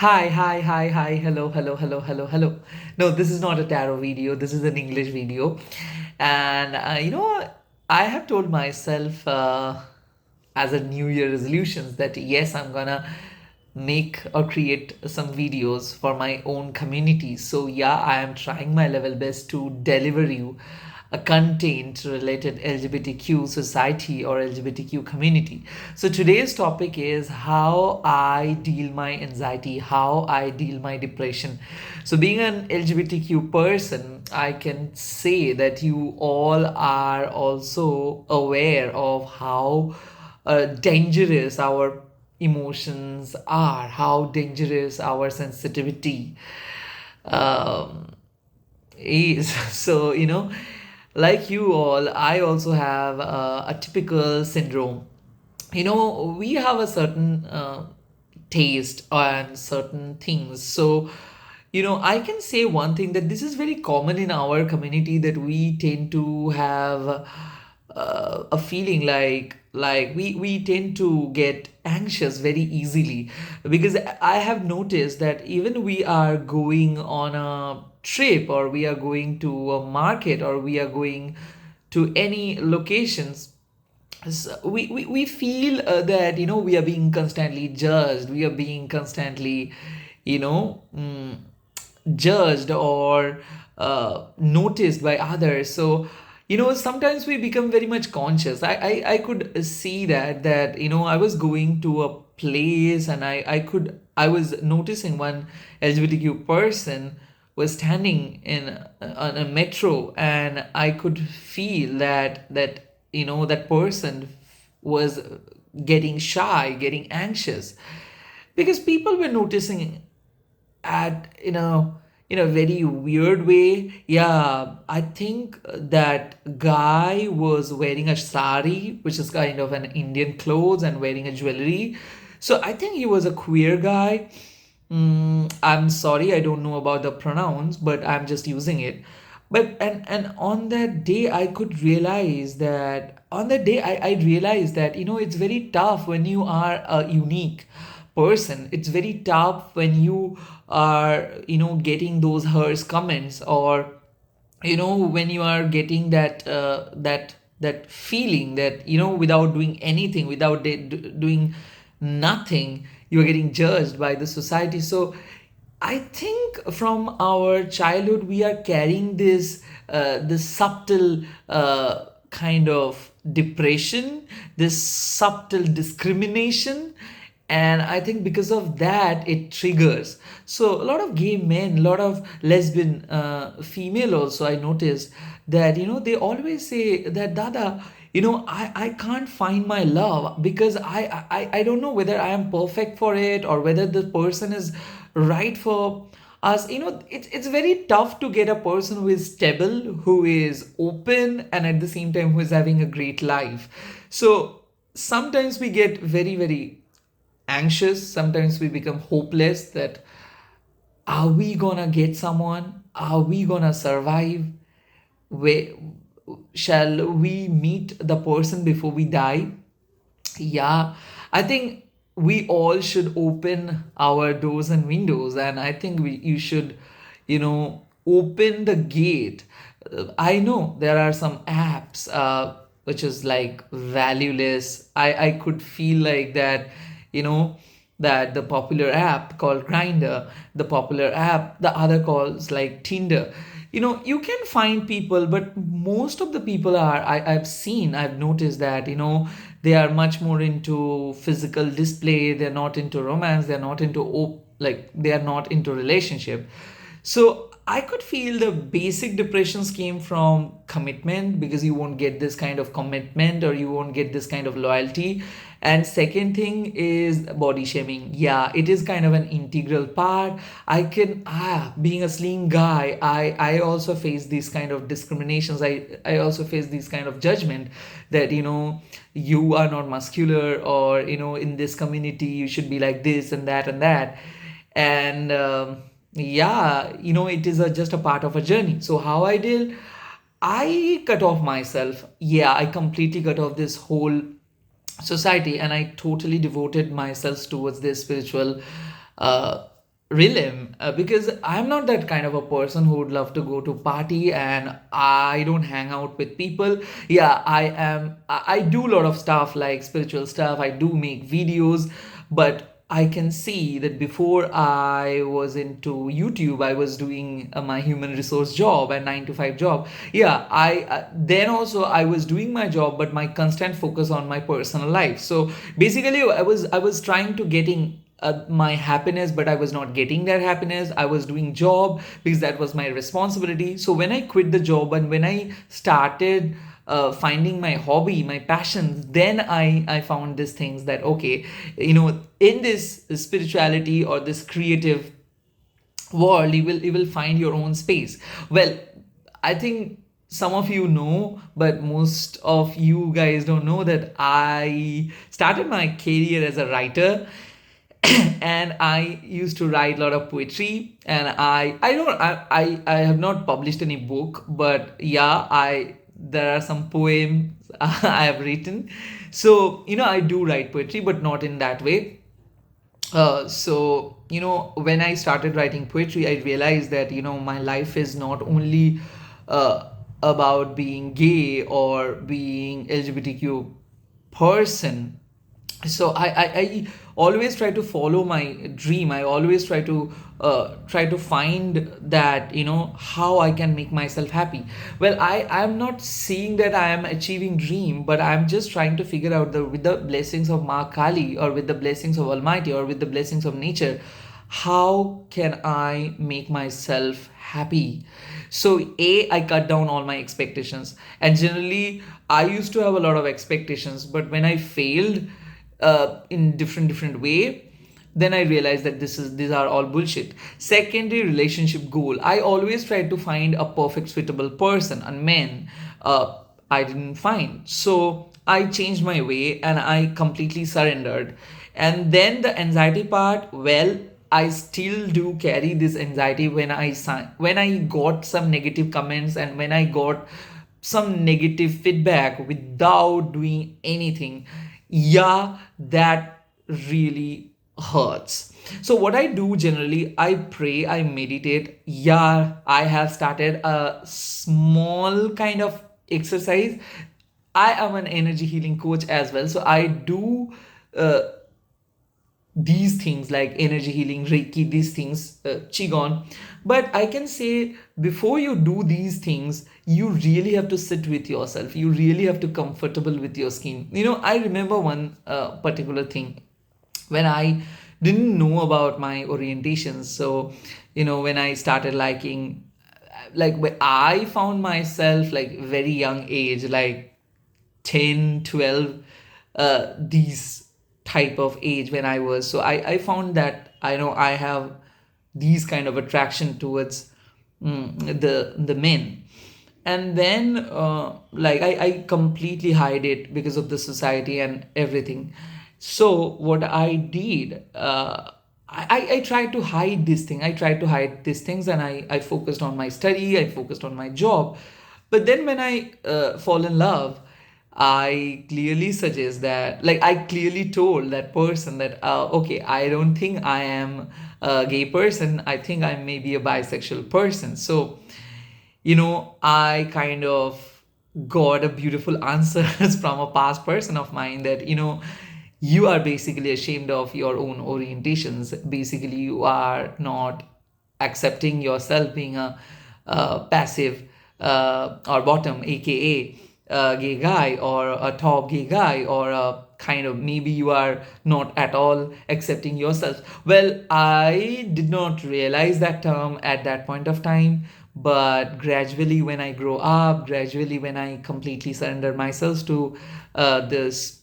Hi, hello. No, this is not a tarot video. This is an English video. And I have told myself as a New Year resolutions that yes, I'm gonna make or create some videos for my own community. So yeah, I am trying my level best to deliver you a content related LGBTQ society or LGBTQ community. So today's topic is how I deal my anxiety, how I deal my depression. So being an LGBTQ person, I can say that you all are also aware of how dangerous our emotions are, how dangerous our sensitivity um, is. So, like you all, I also have a typical syndrome. We have a certain taste on certain things. So, I can say one thing that this is very common in our community that we tend to have a feeling like we tend to get anxious very easily, because I have noticed that even we are going on a trip or we are going to a market or we are going to any locations. So we feel that we are being constantly judged, we are being constantly you know mm, judged or noticed by others. So sometimes we become very much conscious. I could see that I was going to a place and I was noticing one LGBTQ person was standing in on a metro, and I could feel that person was getting shy, getting anxious, because people were noticing at in a very weird way. Yeah, I think that guy was wearing a sari, which is kind of an Indian clothes, and wearing a jewelry. So I think he was a queer guy. I'm sorry, I don't know about the pronouns, but I'm just using it. But and on that day, I could realize that on that day, I realized that it's very tough when you are a unique person. It's very tough when you are getting those hers comments, or when you are getting that feeling that without doing anything, without doing nothing, you're getting judged by the society. So I think from our childhood we are carrying this subtle kind of depression, this subtle discrimination, and I think because of that it triggers. So a lot of gay men, a lot of lesbian female also, I noticed that they always say that, Dada, I can't find my love because I don't know whether I am perfect for it or whether the person is right for us. It's very tough to get a person who is stable, who is open, and at the same time who is having a great life. So sometimes we get very, very anxious. Sometimes we become hopeless that, are we gonna get someone? Are we gonna survive? Where, shall we meet the person before we die? Yeah, I think we all should open our doors and windows, and I think you should, open the gate. I know there are some apps which is like valueless. I could feel like that, you know, that the popular app called Grinder, the popular app, the other calls like Tinder. You can find people, but most of the people I've noticed that they are much more into physical display. They're not into romance. They're not into they are not into relationship. So I could feel the basic depressions came from commitment, because you won't get this kind of commitment or you won't get this kind of loyalty. And second thing is body shaming. Yeah, it is kind of an integral part. Being a slim guy, I also face these kind of discriminations. I also face these kind of judgment that you are not muscular, or in this community you should be like this and that and that. And yeah, it is just a part of a journey. So how I deal, I cut off myself. Yeah, I completely cut off this whole society, and I totally devoted myself towards this spiritual uh, realm, because I'm not that kind of a person who would love to go to party, and I don't hang out with people. Yeah, I do a lot of stuff like spiritual stuff. I do make videos, but I can see that before I was into YouTube, I was doing my human resource job and 9 to 5 job. Yeah, I then also I was doing my job, but my constant focus on my personal life. So basically, I was trying to getting my happiness, but I was not getting that happiness. I was doing job because that was my responsibility. So when I quit the job and when I started finding my hobby, my passions, then I found these things that, okay, in this spirituality or this creative world, you will find your own space. Well, I think some of you know, but most of you guys don't know that I started my career as a writer. And I used to write a lot of poetry, and I have not published any book, but yeah, I there are some poems I have written. So I do write poetry, but not in that way. So when I started writing poetry, I realized that my life is not only about being gay or being LGBTQ person. So I always try to follow my dream. I always try to find that how I can make myself happy. Well, I'm not seeing that I am achieving dream, but I'm just trying to figure out, with the blessings of Ma Kali, or with the blessings of Almighty, or with the blessings of nature, how can I make myself happy. So I cut down all my expectations, and generally I used to have a lot of expectations, but when I failed in different way, then I realized that these are all bullshit. Secondary relationship goal, I always tried to find a perfect suitable person and man. I didn't find, so I changed my way and I completely surrendered. And then the anxiety part, well, I still do carry this anxiety when I got some negative comments, and when I got some negative feedback without doing anything. Yeah, that really hurts. So what I do generally, I pray, I meditate. Yeah, I have started a small kind of exercise. I am an energy healing coach as well, so I do uh, these things like energy healing, reiki, these things, qigong. But I can say, before you do these things, you really have to sit with yourself. You really have to comfortable with your skin. I remember one particular thing when I didn't know about my orientations. So when I started liking, like, when I found myself like very young age, like 10, 12, these type of age when I was. So I found that I know I have these kind of attraction towards the men. And then like I completely hide it because of the society and everything. So what I did, I tried to hide this thing. I tried to hide these things, and I focused on my study. I focused on my job. But then when I fall in love, I clearly suggest that, like, I clearly told that person that, okay, I don't think I am a gay person. I think I may be a bisexual person. So, I kind of got a beautiful answers from a past person of mine that, you are basically ashamed of your own orientations. Basically, you are not accepting yourself being a passive or bottom, aka gay guy, or a top gay guy, or a kind of, maybe you are not at all accepting yourself. Well, I did not realize that term at that point of time, but gradually when I grow up, gradually when I completely surrender myself to this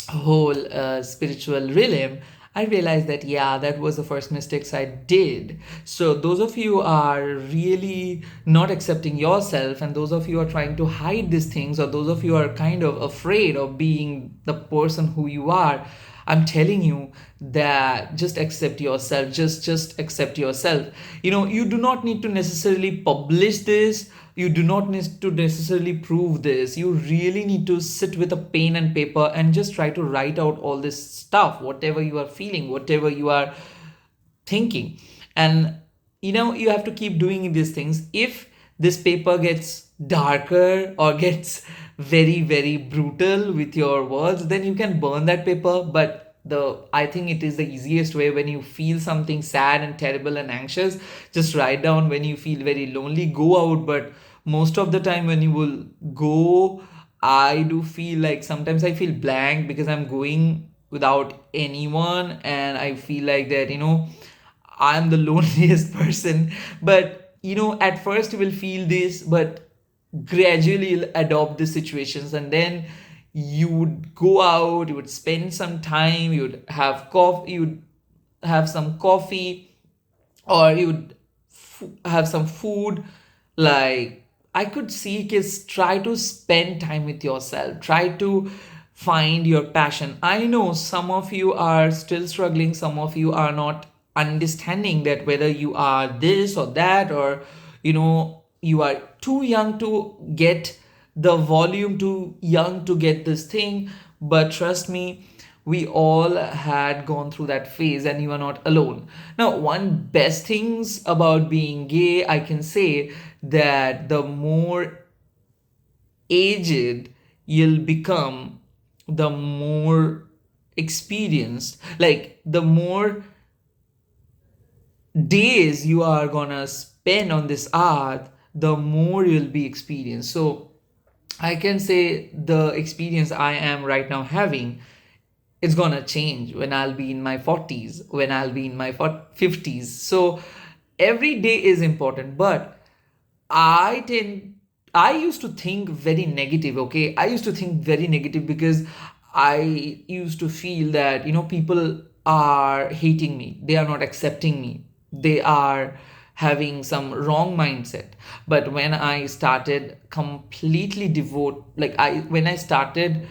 whole spiritual realm, I realized that, yeah, that was the first mistakes I did. So those of you are really not accepting yourself, and those of you are trying to hide these things, or those of you are kind of afraid of being the person who you are, I'm telling you that just accept yourself. Just accept yourself. You do not need to necessarily publish this. You do not need to necessarily prove this. You really need to sit with a pen and paper and just try to write out all this stuff, whatever you are feeling, whatever you are thinking. And you have to keep doing these things. If this paper gets darker or gets very very brutal with your words, then you can burn that paper. But I think it is the easiest way. When you feel something sad and terrible and anxious, just write down. When you feel very lonely, go out. But most of the time when you will go, I do feel like sometimes I feel blank because I'm going without anyone, and I feel like that I'm the loneliest person. But at first you will feel this, but gradually you'll adopt the situations, and then you would go out, you would spend some time, you would have coffee, you would have some coffee, or you would have some food. Like, I could seek is try to spend time with yourself, try to find your passion. I know some of you are still struggling, some of you are not understanding that whether you are this or that, or you are too young to get the volume, too young to get this thing. But trust me, we all had gone through that phase, and you are not alone. Now, one best things about being gay, I can say that the more aged you'll become, the more experienced, like the more days you are gonna spend on this earth, the more you'll be experienced. So I can say the experience I am right now having, it's gonna change when I'll be in my 40s, when I'll be in my 50s. So every day is important. But I used to think very negative, okay? I used to think very negative because I used to feel that, people are hating me, they are not accepting me, they are having some wrong mindset. But when I started completely when I started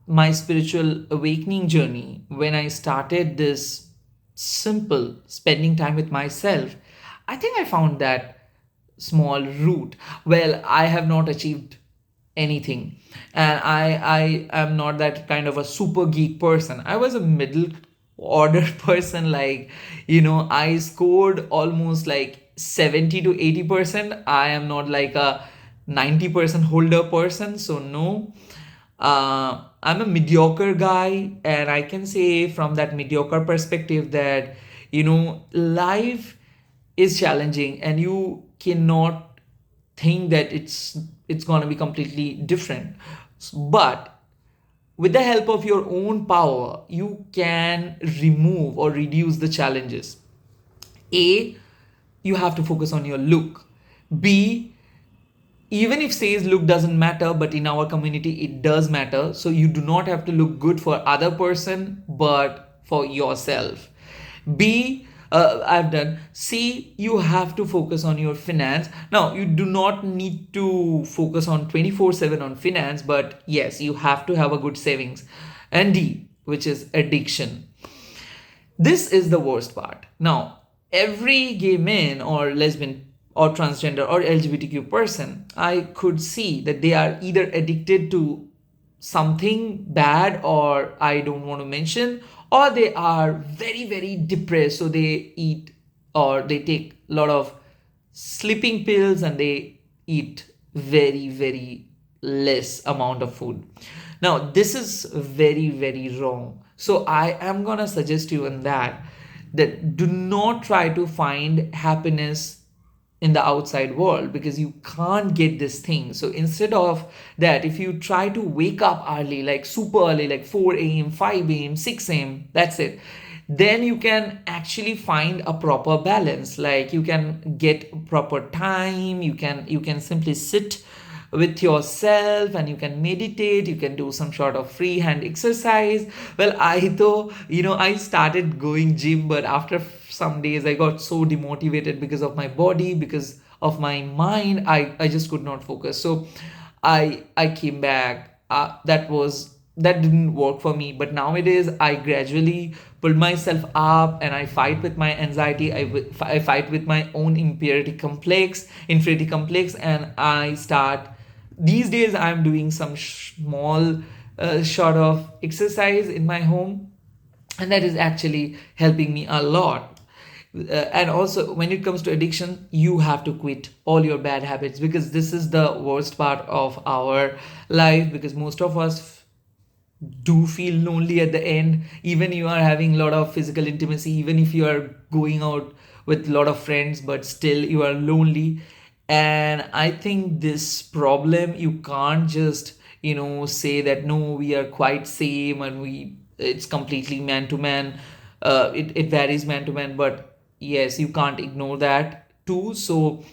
my spiritual awakening journey, when I started this simple spending time with myself, I think I found that small root. Well, I have not achieved anything, and I am not that kind of a super geek person. I was a middle order person. Like, I scored almost like 70 to 80%. I am not like a 90% holder person, so no. I'm a mediocre guy, and I can say from that mediocre perspective that life is challenging, and you cannot think that it's going to be completely different. But with the help of your own power, you can remove or reduce the challenges. A, you have to focus on your look. B, even if says look doesn't matter, but in our community it does matter. So you do not have to look good for other person, but for yourself. B, I've done. C, you have to focus on your finance. Now, you do not need to focus on 24/7 on finance, but yes, you have to have a good savings. And D, which is addiction. This is the worst part. Now, every gay man or lesbian or transgender or LGBTQ person, I could see that they are either addicted to something bad, or I don't want to mention, or they are very very depressed, so they eat or they take a lot of sleeping pills, and they eat very very less amount of food. Now, this is very very wrong. So I am gonna suggest you in that do not try to find happiness in the outside world, because you can't get this thing. So instead of that, if you try to wake up early, like super early, like 4 a.m., 5 a.m., 6 a.m., that's it, then you can actually find a proper balance. Like, you can get proper time, you can simply sit with yourself, and you can meditate, you can do some sort of free hand exercise. Well, I started going gym, but after some days I got so demotivated because of my body, because of my mind. I just could not focus. So I came back. That didn't work for me. But nowadays I gradually pull myself up, and I fight with my anxiety. I fight with my own inferiority complex, and I start. These days I'm doing some small sort of exercise in my home, and that is actually helping me a lot. And also, when it comes to addiction, you have to quit all your bad habits, because this is the worst part of our life, because most of us do feel lonely at the end. Even you are having a lot of physical intimacy, even if you are going out with a lot of friends, but still you are lonely. And I think this problem, you can't just say that no, we are quite same, and it's completely man to man. It varies man to man, but yes, you can't ignore that too. So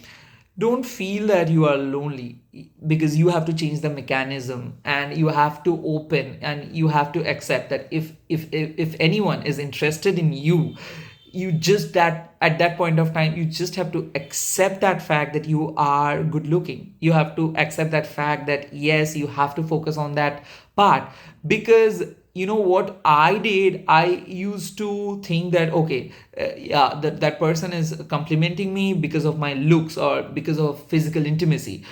don't feel that you are lonely, because you have to change the mechanism, and you have to open, and you have to accept that if anyone is interested in you, you just that at that point of time, you just have to accept that fact that you are good looking. You have to accept that fact that yes, you have to focus on that part. Because you know what I did, I used to think that okay, yeah, that person is complimenting me because of my looks or because of physical intimacy,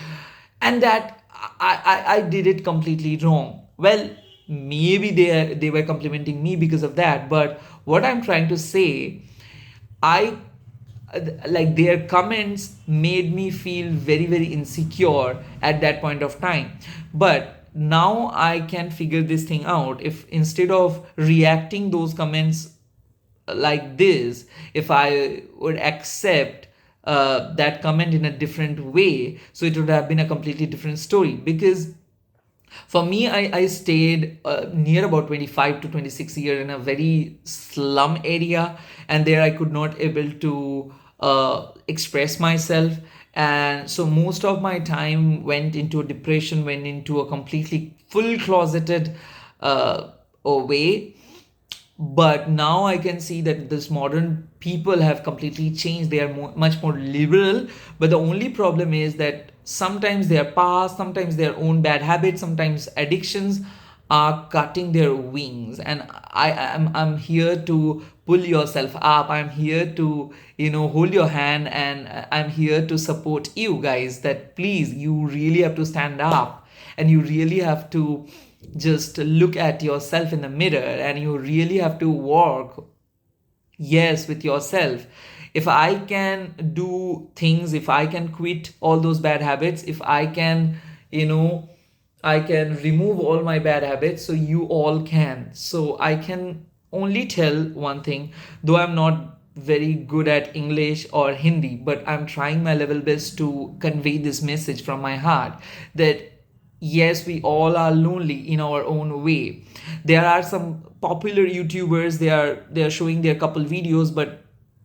and that I did it completely wrong. Well, maybe they were complimenting me because of that, but what I'm trying to say, I like their comments made me feel very, very insecure at that point of time. But now I can figure this thing out. If instead of reacting those comments like this, if I would accept that comment in a different way, so it would have been a completely different story. Because for me, I stayed near about 25 to 26 years in a very slum area, and there I could not able to express myself. And so most of my time went into a depression, went into a completely full closeted way. But now I can see that this modern people have completely changed. They are much more liberal, but the only problem is that sometimes their past, sometimes their own bad habits, sometimes addictions are cutting their wings. And I'm here to pull yourself up. I'm here to hold your hand, and I'm here to support you guys, that please, you really have to stand up, and you really have to just look at yourself in the mirror, and you really have to work, yes, with yourself. If I can do things, if I can quit all those bad habits, if I can I can remove all my bad habits, so you all can. So I can only tell one thing, though I'm not very good at English or Hindi, but I'm trying my level best to convey this message from my heart, that yes, we all are lonely in our own way. There are some popular YouTubers, they are showing their couple videos, but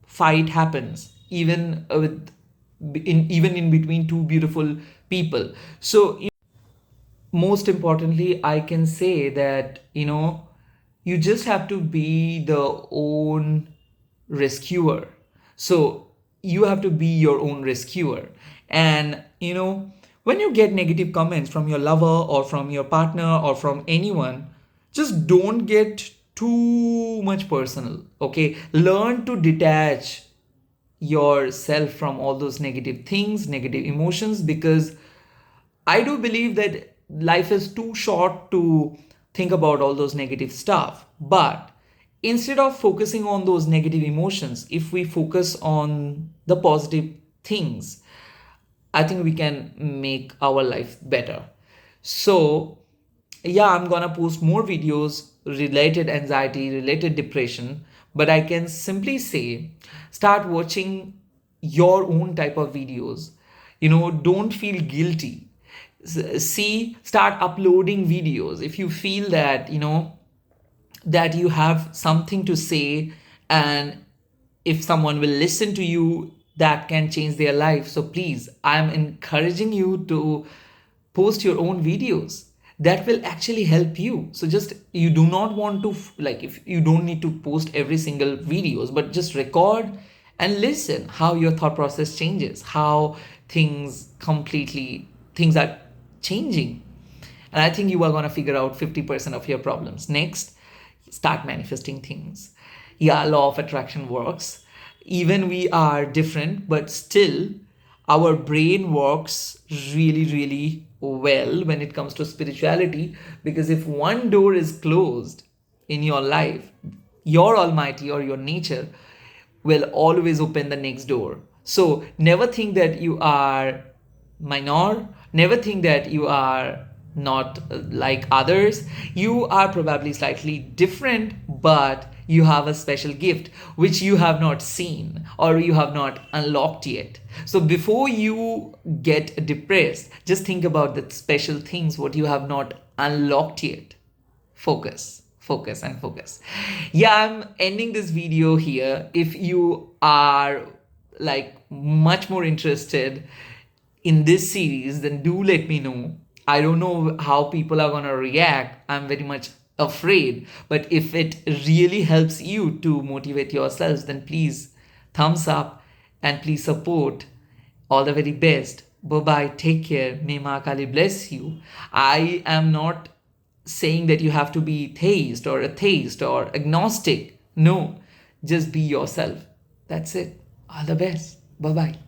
fight happens even even in between two beautiful people. So most importantly, I can say that you just have to be the own rescuer. So you have to be your own rescuer. And when you get negative comments from your lover or from your partner or from anyone, just don't get too much personal. Okay, learn to detach yourself from all those negative things, negative emotions, because I do believe that life is too short to think about all those negative stuff. But instead of focusing on those negative emotions, if we focus on the positive things, I think we can make our life better. So, yeah, I'm gonna post more videos related anxiety, related depression, but I can simply say start watching your own type of videos. Don't feel guilty. Start uploading videos if you feel that that you have something to say, and if someone will listen to you, that can change their life. So please, I'm encouraging you to post your own videos that will actually help you. So just, you do not want to like, if you don't need to post every single videos, but just record and listen how your thought process changes, how things are changing. And I think you are going to figure out 50% of your problems. Next, start manifesting things. Yeah, law of attraction works. Even we are different, but still our brain works really, really well when it comes to spirituality. Because if one door is closed in your life, your almighty or your nature will always open the next door. So never think that you are minor, never think that you are not like others. You are probably slightly different, but you have a special gift which you have not seen or you have not unlocked yet. So before you get depressed, just think about the special things what you have not unlocked yet. Focus, focus, and focus. Yeah, I'm ending this video here. If you are like much more interested in this series, then do let me know. I don't know how people are gonna react. I'm very much afraid. But if it really helps you to motivate yourselves, then please thumbs up and please support. All the very best. Bye bye. Take care. May Ma Kali bless you. I am not saying that you have to be theist or atheist or agnostic. No, just be yourself. That's it. All the best. Bye bye.